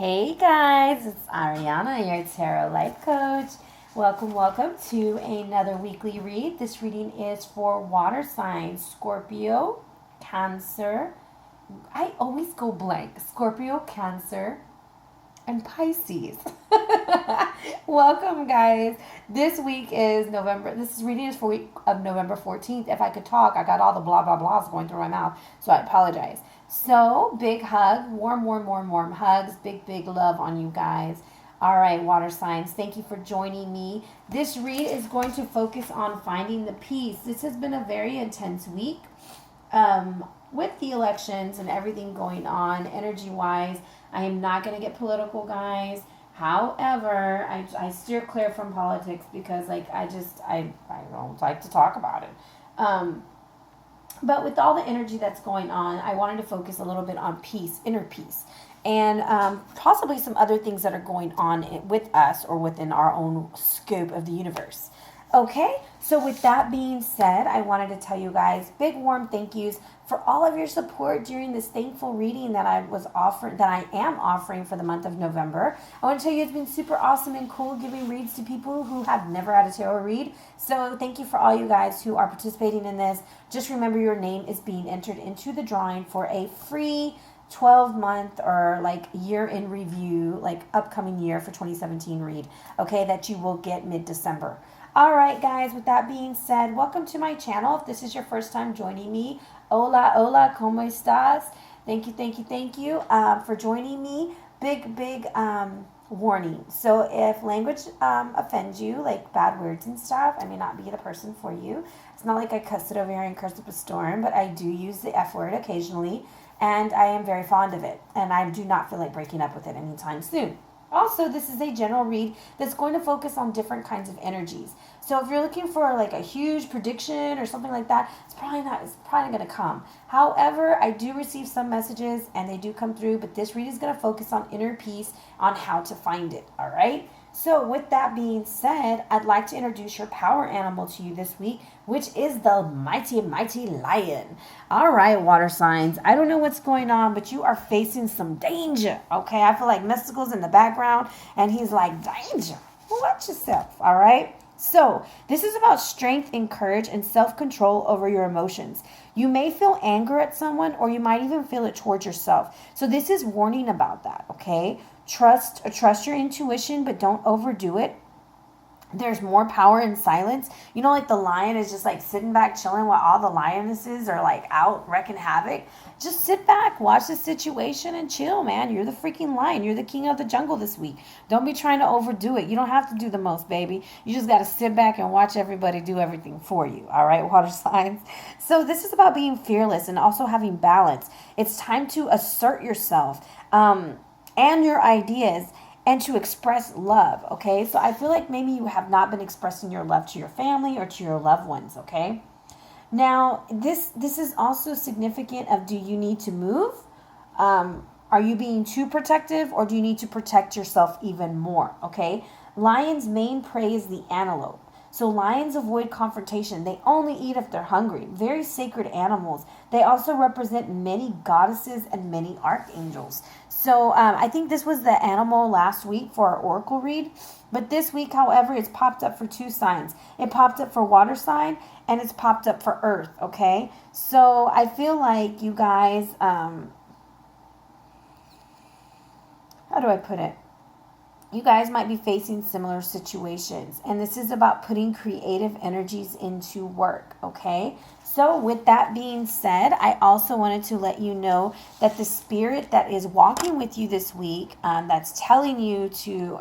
Hey guys, it's Arhinna, your tarot life coach. Welcome to another weekly read. This reading is for water signs: Scorpio, Cancer. I always go blank. Scorpio, Cancer, and Pisces. Welcome, guys. This week is November. This reading is for week of November 14th. If I could talk, I got all the blah blah blahs going through my mouth, so I apologize. So, big hug, warm hugs, big love on you guys. All right, water signs, thank you for joining me. This read is going to focus on finding the peace. This has been a very intense week with the elections and everything going on energy-wise. I am not going to get political, guys. However, I steer clear from politics because, like, I don't like to talk about it. But with all the energy that's going on, I wanted to focus a little bit on peace, inner peace, and possibly some other things that are going on with us or within our own scope of the universe. Okay, so with that being said, I wanted to tell you guys big warm thank yous for all of your support during this thankful reading that I am offering for the month of November. I want to tell you it's been super awesome and cool giving reads to people who have never had a tarot read. So thank you for all you guys who are participating in this. Just remember your name is being entered into the drawing for a free 12-month or like year in review, like upcoming year for 2017 read, okay, that you will get mid-December. All right, guys, with that being said, welcome to my channel. If this is your first time joining me, hola, ¿cómo estás? Thank you for joining me. Big warning. So if language offends you, like bad words and stuff, I may not be the person for you. It's not like I cussed it over here and cursed up a storm, but I do use the F word occasionally, and I am very fond of it, and I do not feel like breaking up with it anytime soon. Also, this is a general read that's going to focus on different kinds of energies. So if you're looking for like a huge prediction or something like that, it's probably not going to come. However, I do receive some messages and they do come through, but this read is going to focus on inner peace, on how to find it. All right. So with that being said, I'd like to introduce your power animal to you this week, which is the mighty lion. All right, water signs. I don't know what's going on, but you are facing some danger. Okay, I feel like Mystical's in the background, and he's like, danger. Watch yourself. All right. So this is about strength and courage and self-control over your emotions. You may feel anger at someone, or you might even feel it towards yourself. So this is warning about that. Okay. Trust your intuition, but don't overdo it. There's more power in silence. You know, like the lion is just like sitting back chilling while all the lionesses are like out wrecking havoc. Just sit back, watch the situation, and chill, man. You're the freaking lion. You're the king of the jungle this week. Don't be trying to overdo it. You don't have to do the most, baby. You just got to sit back and watch everybody do everything for you. All right, water signs. So this is about being fearless and also having balance. It's time to assert yourself and your ideas, and to express love, okay? So I feel like maybe you have not been expressing your love to your family or to your loved ones, okay? Now, this is also significant of, do you need to move? Are you being too protective, or do you need to protect yourself even more, okay? Lion's main prey is the antelope. So lions avoid confrontation. They only eat if they're hungry. Very sacred animals. They also represent many goddesses and many archangels. So I think this was the animal last week for our oracle read. But this week, however, it's popped up for two signs. It popped up for water sign, and it's popped up for earth, okay? So I feel like you guys, how do I put it? You guys might be facing similar situations, and this is about putting creative energies into work, okay? So with that being said, I also wanted to let you know that the spirit that is walking with you this week, that's telling you to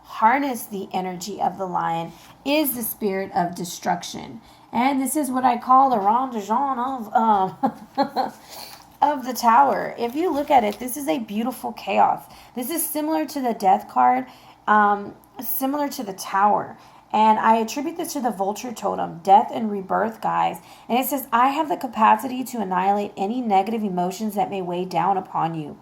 harness the energy of the lion, is the spirit of destruction. And this is what I call the rendezvous of the tower. If you look at it, this is a beautiful chaos. This is similar to the death card, similar to the tower. And I attribute this to the vulture totem, death and rebirth, guys. And it says, I have the capacity to annihilate any negative emotions that may weigh down upon you.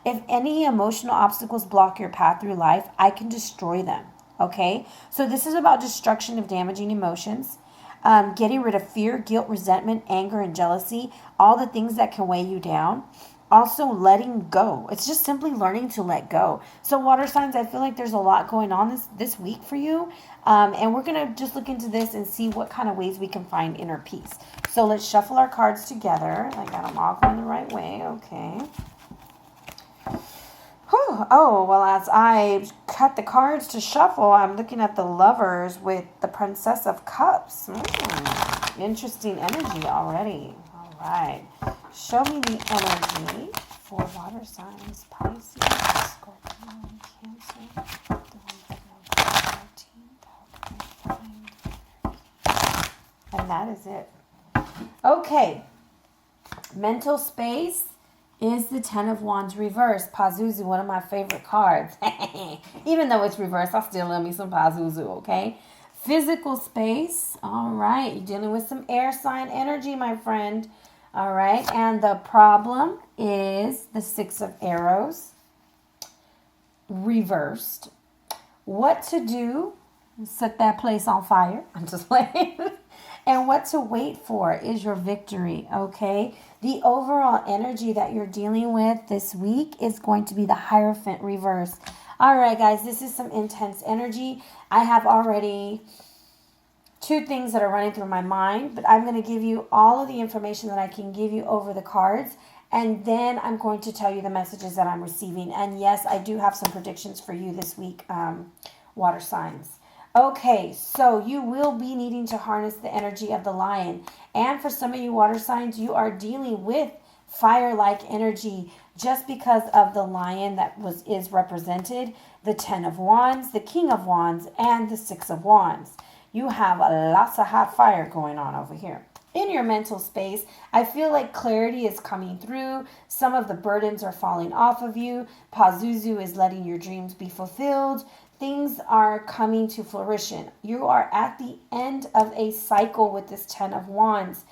If any emotional obstacles block your path through life, I can destroy them. Okay? So this is about destruction of damaging emotions. Getting rid of fear, guilt, resentment, anger, and jealousy, all the things that can weigh you down. also letting go. It's just simply learning to let go. So water signs, I feel like there's a lot going on this week for you. And we're going to just look into this and see what kind of ways we can find inner peace. So let's shuffle our cards together. I got them all going the right way. Okay. Whew. Oh, well, as I cut the cards to shuffle, I'm looking at the Lovers with the Princess of Cups. Interesting energy already. All right. Show me the energy for water signs, Pisces, Scorpio, Cancer. And that is it. Okay. Mental space is the Ten of Wands reversed. Pazuzu, one of my favorite cards. Even though it's reversed, I still love me some Pazuzu, okay? Physical space. All right. You're dealing with some air sign energy, my friend. All right. And the problem is the Six of Arrows reversed. What to do? Set that place on fire. I'm just playing. And what to wait for is your victory, okay? The overall energy that you're dealing with this week is going to be the Hierophant reverse. All right, guys, this is some intense energy. I have already 2 things that are running through my mind, but I'm going to give you all of the information that I can give you over the cards, and then I'm going to tell you the messages that I'm receiving. And yes, I do have some predictions for you this week, water signs. Okay, so you will be needing to harness the energy of the lion. And for some of you water signs, you are dealing with fire-like energy just because of the lion that is represented, the Ten of Wands, the King of Wands, and the Six of Wands. You have lots of hot fire going on over here. In your mental space, I feel like clarity is coming through. Some of the burdens are falling off of you. Pazuzu is letting your dreams be fulfilled. Things are coming to fruition. You are at the end of a cycle with this Ten of Wands.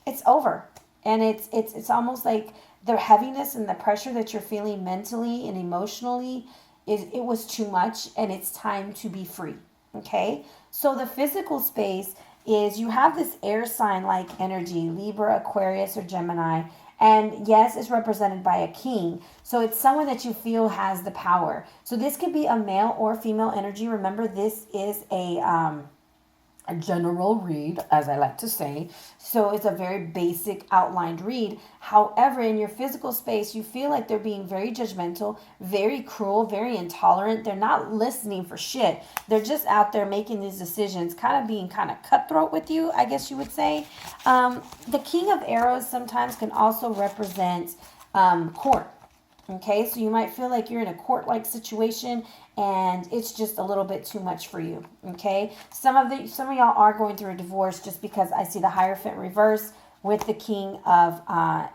It's over. And it's almost like the heaviness and the pressure that you're feeling mentally and emotionally, it was too much, and it's time to be free. Okay? So the physical space is you have this air sign-like energy, Libra, Aquarius, or Gemini. And yes, it's represented by a king. So it's someone that you feel has the power. So this could be a male or female energy. Remember, this is a general read, as I like to say. So it's a very basic outlined read. However, in your physical space, you feel like they're being very judgmental, very cruel, very intolerant. They're not listening for shit. They're just out there making these decisions, kind of being kind of cutthroat with you, I guess you would say. The King of Arrows sometimes can also represent court. Okay, so you might feel like you're in a court-like situation and it's just a little bit too much for you. Okay, some of y'all are going through a divorce just because I see the Hierophant reverse with the King of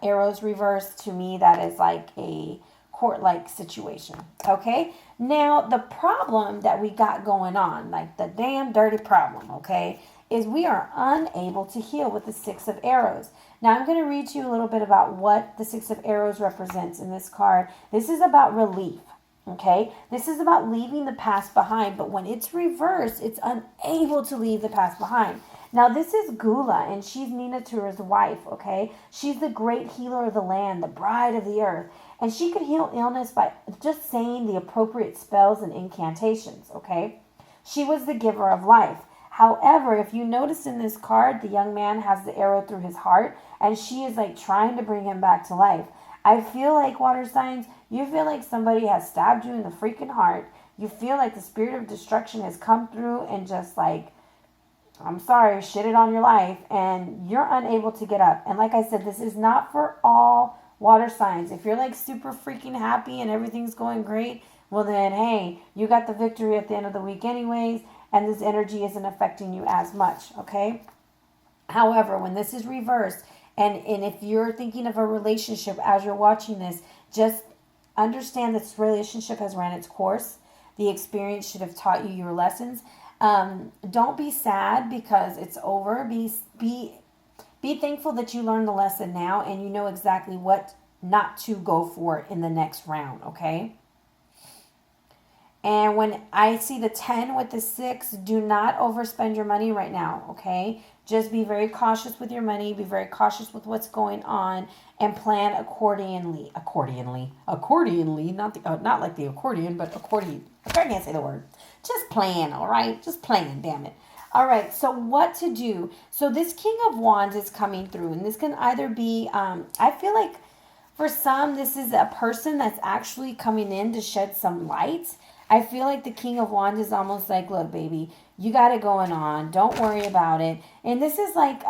Arrows reverse. To me, that is like a court-like situation. Okay, now the problem that we got going on, like the damn dirty problem, okay, is we are unable to heal with the Six of Arrows. Now, I'm going to read to you a little bit about what the Six of Arrows represents in this card. This is about relief, okay? This is about leaving the past behind, but when it's reversed, it's unable to leave the past behind. Now, this is Gula, and she's Nina Tura's wife, okay? She's the great healer of the land, the bride of the earth, and she could heal illness by just saying the appropriate spells and incantations, okay? She was the giver of life. However, if you notice in this card, the young man has the arrow through his heart, and she is like trying to bring him back to life. I feel like, water signs, you feel like somebody has stabbed you in the freaking heart. You feel like the spirit of destruction has come through and just like, I'm sorry, shitted on your life, and you're unable to get up. And like I said, this is not for all water signs. If you're like super freaking happy and everything's going great, well then, hey, you got the victory at the end of the week anyways, and this energy isn't affecting you as much, okay? However, when this is reversed, and if you're thinking of a relationship as you're watching this, just understand this relationship has ran its course. The experience should have taught you your lessons. Don't be sad because it's over. Be thankful that you learned the lesson now and you know exactly what not to go for in the next round, okay? And when I see the 10 with the 6, do not overspend your money right now, okay? Just be very cautious with your money. Be very cautious with what's going on, and plan accordingly. Not like the accordion, but accordion. I can't say the word. Just plan, all right? Just plan, damn it. All right, so what to do? So this King of Wands is coming through, and this can either be, I feel like for some, this is a person that's actually coming in to shed some light. I feel like the King of Wands is almost like, look, baby, you got it going on. Don't worry about it. And this is like,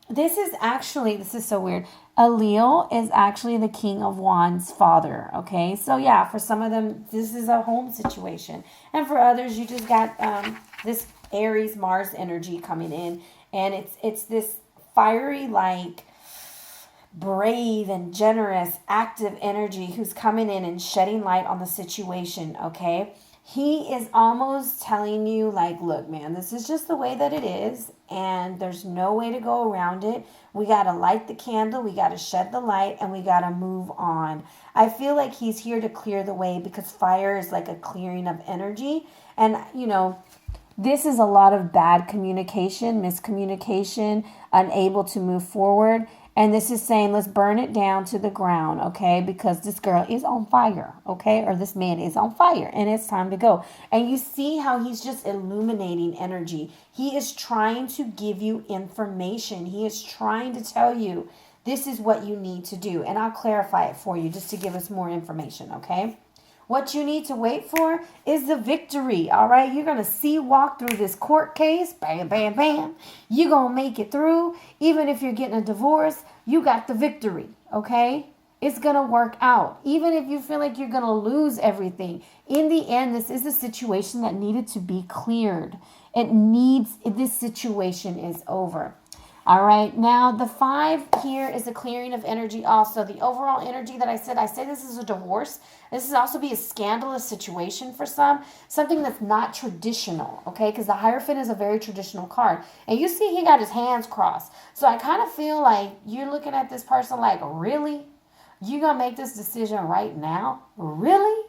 this is so weird. Allele is actually the King of Wands' father, okay? So yeah, for some of them, this is a home situation. And for others, you just got this Aries Mars energy coming in. And it's this fiery, like, brave and generous, active energy who's coming in and shedding light on the situation, okay? He is almost telling you, like, look, man, this is just the way that it is, and there's no way to go around it. We got to light the candle, we got to shed the light, and we got to move on. I feel like he's here to clear the way, because fire is like a clearing of energy. And, you know, this is a lot of bad communication, miscommunication, unable to move forward. And this is saying, let's burn it down to the ground, okay? Because this girl is on fire, okay? Or this man is on fire, and it's time to go. And you see how he's just illuminating energy. He is trying to give you information. He is trying to tell you, this is what you need to do. And I'll clarify it for you just to give us more information, okay? What you need to wait for is the victory, all right? You're going to walk through this court case, bam, bam, bam. You're going to make it through. Even if you're getting a divorce, you got the victory, okay? It's going to work out. Even if you feel like you're going to lose everything. In the end, this is a situation that needed to be cleared. This situation is over. All right, now the 5 here is a clearing of energy also. The overall energy that I said this is a divorce. This is also be a scandalous situation for some, something that's not traditional, okay? Because the Hierophant is a very traditional card. And you see he got his hands crossed. So I kind of feel like you're looking at this person like, really? You gonna make this decision right now? Really?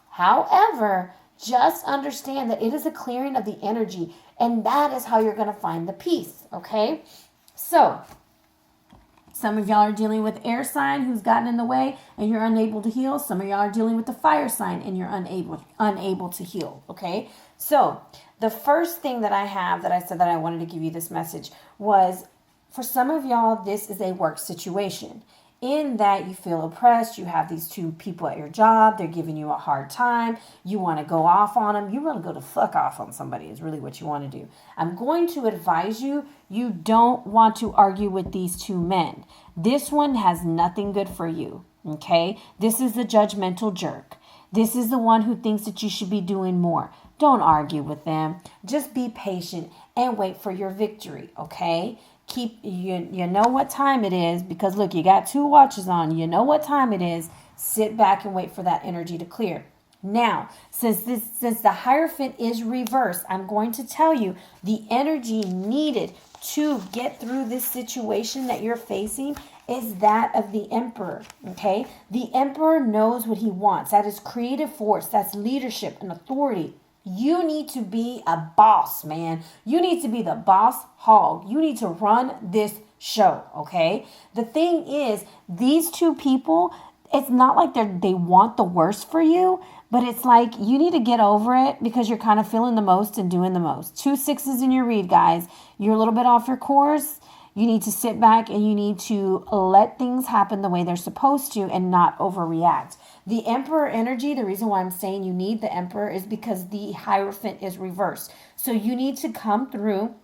However, just understand that it is a clearing of the energy, and that is how you're going to find the peace, okay? So, some of y'all are dealing with air sign who's gotten in the way and you're unable to heal. Some of y'all are dealing with the fire sign and you're unable to heal, okay? So, the first thing that I have that I said that I wanted to give you this message was, for some of y'all, this is a work situation. In that you feel oppressed, you have these 2 people at your job, they're giving you a hard time, you want to go off on them, you want to go to fuck off on somebody is really what you want to do. I'm going to advise you, you don't want to argue with these 2 men. This one has nothing good for you, okay? This is the judgmental jerk. This is the one who thinks that you should be doing more. Don't argue with them. Just be patient and wait for your victory, okay? You know what time it is, because look, you got 2 watches on. You know what time it is. Sit back and wait for that energy to clear. Now, since the Hierophant is reversed, I'm going to tell you the energy needed to get through this situation that you're facing is that of the Emperor, okay? The Emperor knows what he wants. That is creative force. That's leadership and authority. You need to be a boss, man. You need to be the boss hog. You need to run this show, okay? The thing is, these 2 people, it's not like they want the worst for you, but it's like you need to get over it because you're kind of feeling the most and doing the most. 2 6s in your read, guys. You're a little bit off your course. You need to sit back and you need to let things happen the way they're supposed to and not overreact. The Emperor energy, the reason why I'm saying you need the Emperor is because the Hierophant is reversed. So you need to come through.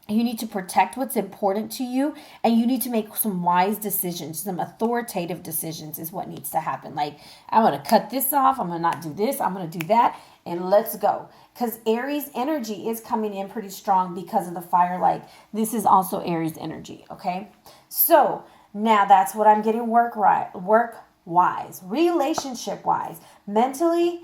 You need to protect what's important to you, and you need to make some wise decisions, some authoritative decisions is what needs to happen. Like, I'm going to cut this off. I'm going to not do this. I'm going to do that, and let's go. Because Aries energy is coming in pretty strong because of the fire light. This is also Aries energy, okay? So, now that's what I'm getting work-wise, relationship-wise. Mentally,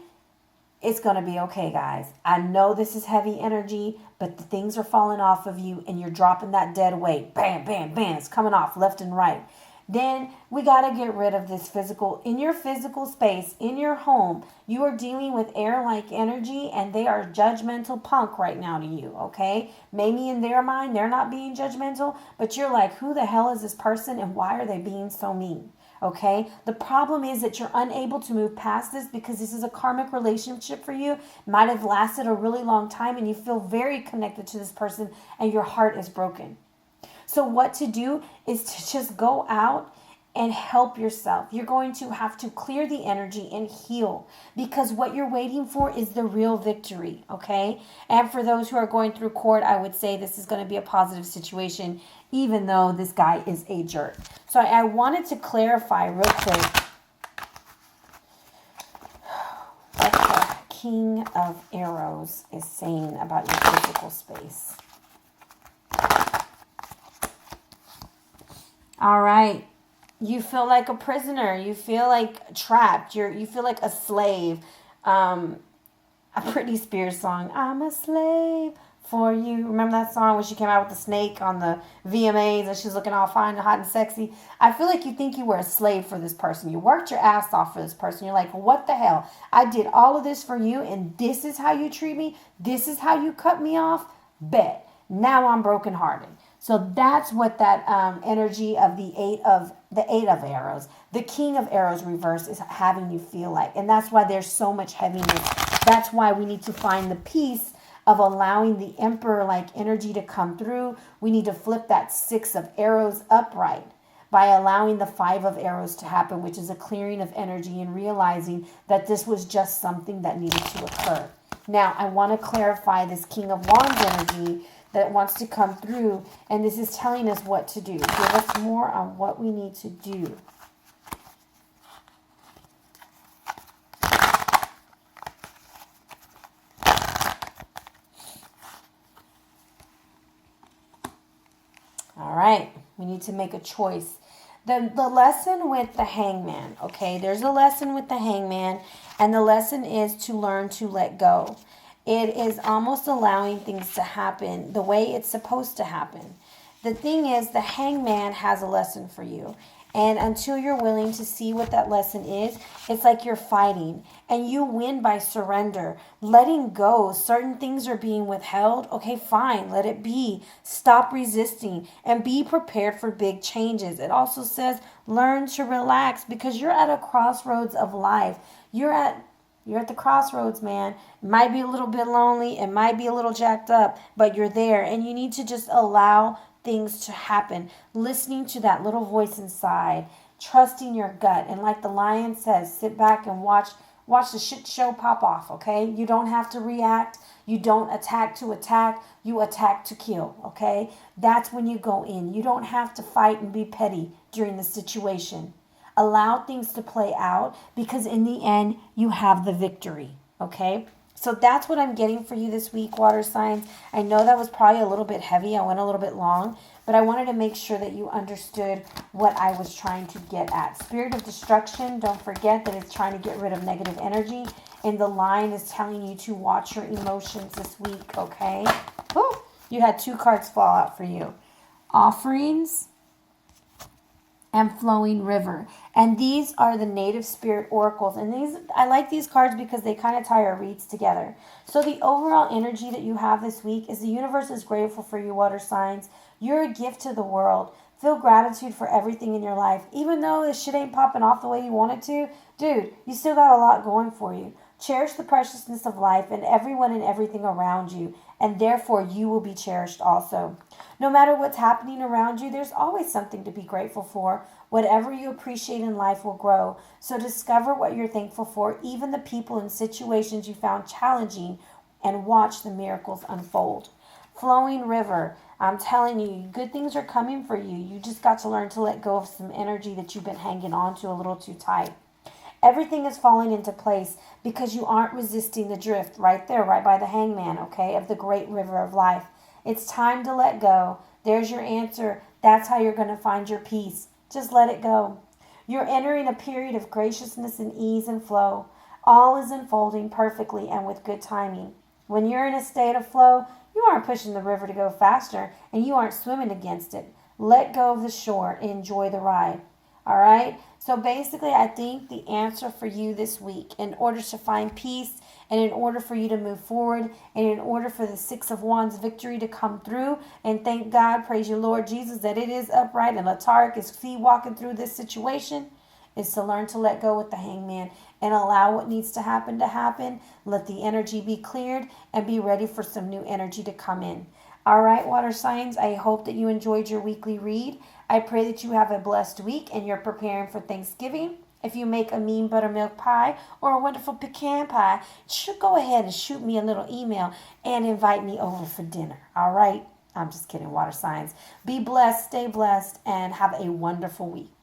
it's going to be okay, guys. I know this is heavy energy, but the things are falling off of you and you're dropping that dead weight. Bam, bam, bam. It's coming off left and right. Then we got to get rid of this physical. In your physical space, in your home, you are dealing with air-like energy, and they are judgmental punk right now to you, okay? Maybe in their mind, they're not being judgmental, but you're like, who the hell is this person, and why are they being so mean? Okay, the problem is that you're unable to move past this because this is a karmic relationship for you. It might have lasted a really long time, and you feel very connected to this person, and your heart is broken. So what to do is to just go out and help yourself. You're going to have to clear the energy and heal, because what you're waiting for is the real victory, okay? And for those who are going through court, I would say this is going to be a positive situation, even though this guy is a jerk. So I wanted to clarify real quick what the King of Arrows is saying about your physical space. All right. You feel like a prisoner. You feel like trapped. You feel like a slave. A Britney Spears song, I'm a slave for you. Remember that song when she came out with the snake on the VMAs and she was looking all fine and hot and sexy? I feel like you think you were a slave for this person. You worked your ass off for this person. You're like, what the hell? I did all of this for you, and this is how you treat me? This is how you cut me off? Bet. Now I'm brokenhearted. So that's what that energy of the eight of arrows, the King of Arrows reverse, is having you feel like. And that's why there's so much heaviness. That's why we need to find the peace of allowing the Emperor-like energy to come through. We need to flip that 6 of arrows upright by allowing the 5 of arrows to happen, which is a clearing of energy, and realizing that this was just something that needed to occur. Now, I want to clarify this King of Wands energy that wants to come through, and this is telling us what to do. Give us more on what we need to do. All right, we need to make a choice. The lesson with the Hangman, okay? There's a lesson with the Hangman, and the lesson is to learn to let go. It is almost allowing things to happen the way it's supposed to happen. The thing is, the Hangman has a lesson for you. And until you're willing to see what that lesson is, it's like you're fighting. And you win by surrender. Letting go. Certain things are being withheld. Okay, fine. Let it be. Stop resisting. And be prepared for big changes. It also says, learn to relax, because you're at a crossroads of life. You're at the crossroads, man. It might be a little bit lonely. It might be a little jacked up, but you're there. And you need to just allow things to happen. Listening to that little voice inside. Trusting your gut. And like the lion says, sit back and watch the shit show pop off, okay? You don't have to react. You don't attack to attack. You attack to kill, okay? That's when you go in. You don't have to fight and be petty during the situation. Allow things to play out, because in the end, you have the victory, okay? So that's what I'm getting for you this week, water signs. I know that was probably a little bit heavy. I went a little bit long, but I wanted to make sure that you understood what I was trying to get at. Spirit of destruction, don't forget that it's trying to get rid of negative energy. And the line is telling you to watch your emotions this week, okay? Woo! You had 2 cards fall out for you. Offerings and Flowing River. And these are the native spirit oracles. And I like these cards because they kind of tie our reads together. So the overall energy that you have this week is the universe is grateful for you, water signs. You're a gift to the world. Feel gratitude for everything in your life. Even though this shit ain't popping off the way you want it to, dude, you still got a lot going for you. Cherish the preciousness of life and everyone and everything around you, and therefore you will be cherished also. No matter what's happening around you, there's always something to be grateful for. Whatever you appreciate in life will grow. So discover what you're thankful for, even the people and situations you found challenging, and watch the miracles unfold. Flowing River, I'm telling you, good things are coming for you. You just got to learn to let go of some energy that you've been hanging on to a little too tight. Everything is falling into place because you aren't resisting the drift right there, right by the Hangman, okay, of the great river of life. It's time to let go. There's your answer. That's how you're going to find your peace. Just let it go. You're entering a period of graciousness and ease and flow. All is unfolding perfectly and with good timing. When you're in a state of flow, you aren't pushing the river to go faster, and you aren't swimming against it. Let go of the shore and enjoy the ride. All right. So basically, I think the answer for you this week, in order to find peace and in order for you to move forward and in order for the Six of Wands victory to come through, and thank God, praise your Lord Jesus, that it is upright and Lataric is walking through this situation, is to learn to let go with the Hangman and allow what needs to happen. Let the energy be cleared and be ready for some new energy to come in. All right, water signs, I hope that you enjoyed your weekly read. I pray that you have a blessed week and you're preparing for Thanksgiving. If you make a mean buttermilk pie or a wonderful pecan pie, should go ahead and shoot me a little email and invite me over for dinner. All right? I'm just kidding, water signs. Be blessed, stay blessed, and have a wonderful week.